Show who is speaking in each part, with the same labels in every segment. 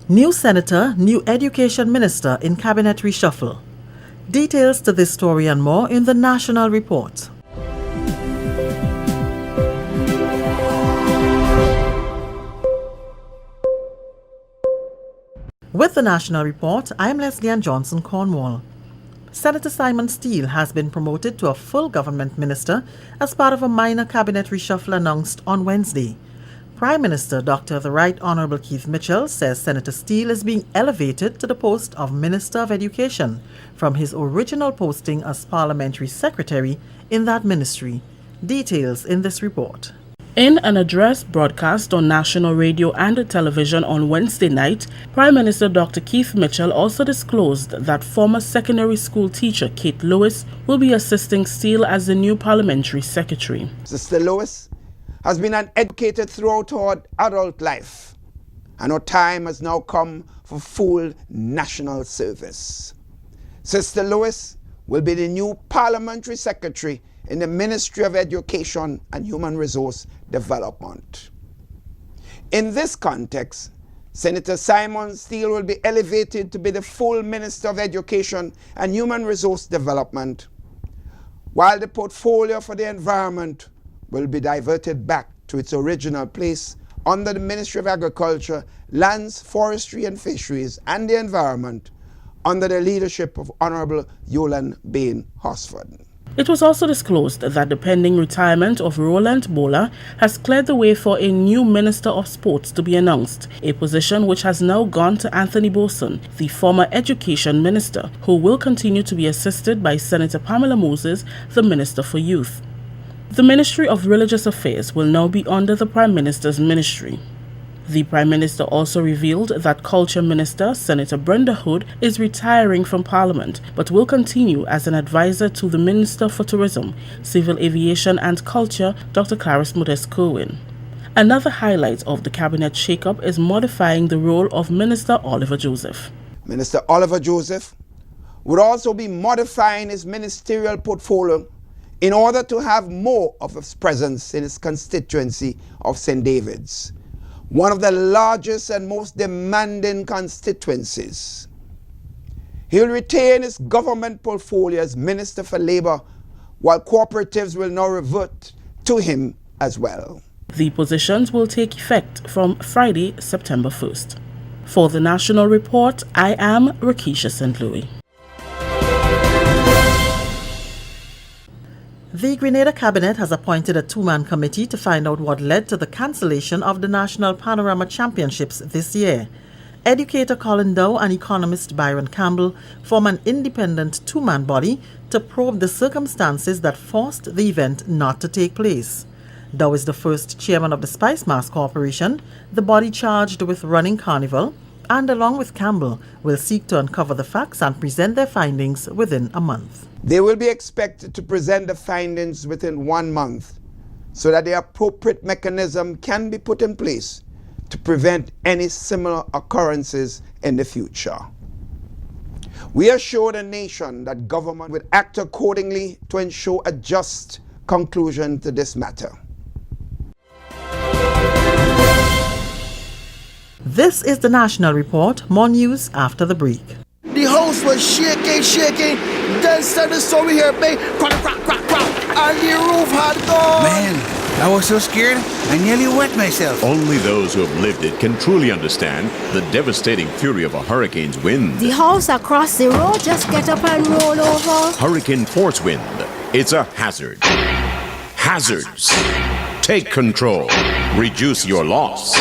Speaker 1: New Senator, new Education Minister in Cabinet reshuffle. Details to this story and more in the National Report. With the National Report, I am Leslie Ann Johnson Cornwall. Senator Simon Steele has been promoted to a full government minister as part of a minor cabinet reshuffle announced on Wednesday. Prime Minister Dr. The Right Honourable Keith Mitchell says Senator Steele is being elevated to the post of Minister of Education from his original posting as Parliamentary Secretary in that ministry. Details in this report.
Speaker 2: In an address broadcast on national radio and television on Wednesday night, Prime Minister Dr. Keith Mitchell also disclosed that former secondary school teacher Kate Lewis will be assisting Steele as the new parliamentary secretary.
Speaker 3: Sister Lewis has been an educator throughout her adult life, and her time has now come for full national service. Sister Lewis will be the new parliamentary secretary in the Ministry of Education and Human Resource Development. In this context, Senator Simon Steele will be elevated to be the full Minister of Education and Human Resource Development, while the portfolio for the environment will be diverted back to its original place under the Ministry of Agriculture, Lands, Forestry and Fisheries and the Environment under the leadership of Honourable Yolan Bain Hosford.
Speaker 2: It was also disclosed that the pending retirement of Roland Bola has cleared the way for a new Minister of Sports to be announced, a position which has now gone to Anthony Boson, the former Education Minister, who will continue to be assisted by Senator Pamela Moses, the Minister for Youth. The Ministry of Religious Affairs will now be under the Prime Minister's ministry. The Prime Minister also revealed that Culture Minister Senator Brenda Hood is retiring from Parliament but will continue as an advisor to the Minister for Tourism, Civil Aviation and Culture, Dr. Clarice Modest-Kerwin. Another highlight of the cabinet shake-up is modifying the role of Minister Oliver Joseph.
Speaker 3: Minister Oliver Joseph would also be modifying his ministerial portfolio in order to have more of his presence in his constituency of St. David's, one of the largest and most demanding constituencies. He will retain his government portfolio as Minister for Labour, while cooperatives will now revert to him as well.
Speaker 2: The positions will take effect from Friday, September 1st. For the National Report, I am Rakisha St. Louis.
Speaker 1: The Grenada Cabinet has appointed a two-man committee to find out what led to the cancellation of the National Panorama Championships this year. Educator Colin Dow and economist Byron Campbell form an independent two-man body to probe the circumstances that forced the event not to take place. Dow is the first chairman of the Spice Mass Corporation, the body charged with running Carnival, and along with Campbell will seek to uncover the facts and present their findings within a month.
Speaker 3: They will be expected to present the findings within 1 month so that the appropriate mechanism can be put in place to prevent any similar occurrences in the future. We assure the nation that government will act accordingly to ensure a just conclusion to this matter.
Speaker 1: This is the National Report. More news after the break.
Speaker 4: The house was shaking. Then said the story here, bang, crack, and the roof had gone.
Speaker 5: Man, I was so scared, I nearly wet myself.
Speaker 6: Only those who have lived it can truly understand the devastating fury of a hurricane's wind.
Speaker 7: The house across the road just get up and roll over.
Speaker 6: Hurricane force wind. It's a hazard. Hazards. Take control. Reduce your loss.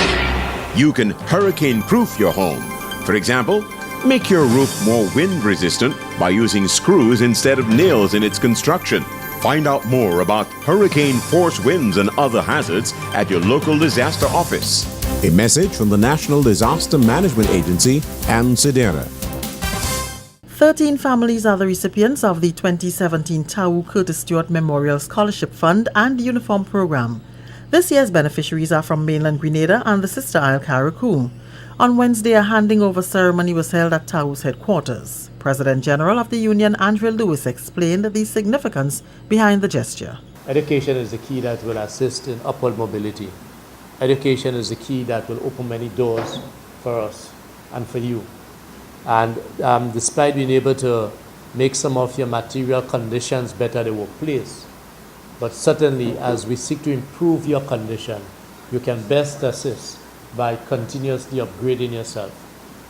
Speaker 6: You can hurricane-proof your home. For example, make your roof more wind-resistant by using screws instead of nails in its construction. Find out more about hurricane force winds and other hazards at your local disaster office.
Speaker 8: A message from the National Disaster Management Agency and SEDERA.
Speaker 1: 13 families are the recipients of the 2017 Tau Curtis Stewart Memorial Scholarship Fund and Uniform Program. This year's beneficiaries are from mainland Grenada and the sister isle Carriacou. On Wednesday, a handing over ceremony was held at Tau's headquarters. President General of the Union, Andrea Lewis, explained the significance behind the gesture.
Speaker 9: Education is the key that will assist in upward mobility. Education is the key that will open many doors for us. and for you. And despite being able to make some of your material conditions better at the workplace, but certainly as we seek to improve your condition, you can best assist by continuously upgrading yourself.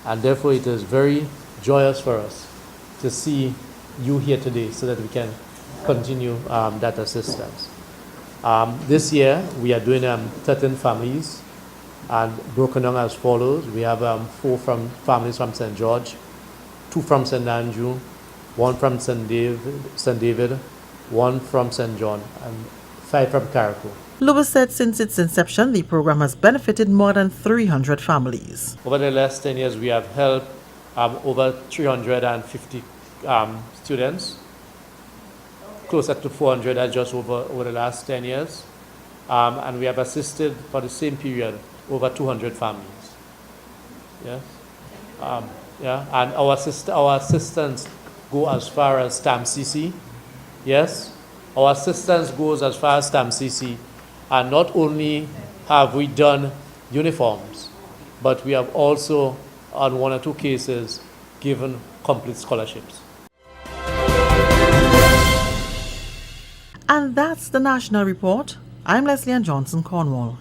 Speaker 9: And therefore it is very joyous for us to see you here today so that we can continue that assistance. This year we are doing 13 families and broken down as follows. We have 4 families from St. George, 2 from St. Andrew, 1 from St. David, 1 from St. John, and 5 from Carriacou.
Speaker 1: Lewis said since its inception, the program has benefited more than 300 families.
Speaker 9: Over the last 10 years, we have helped over 350 students, closer to 400 just over the last 10 years. And we have assisted for the same period over 200 families. Yes. And our assistance go as far as STAMCC. Yes. Our assistance goes as far as STAMCC. And not only have we done uniforms, but we have also, on 1 or 2 cases, given complete scholarships.
Speaker 1: And that's the National Report. I'm Leslie Ann Johnson, Cornwall.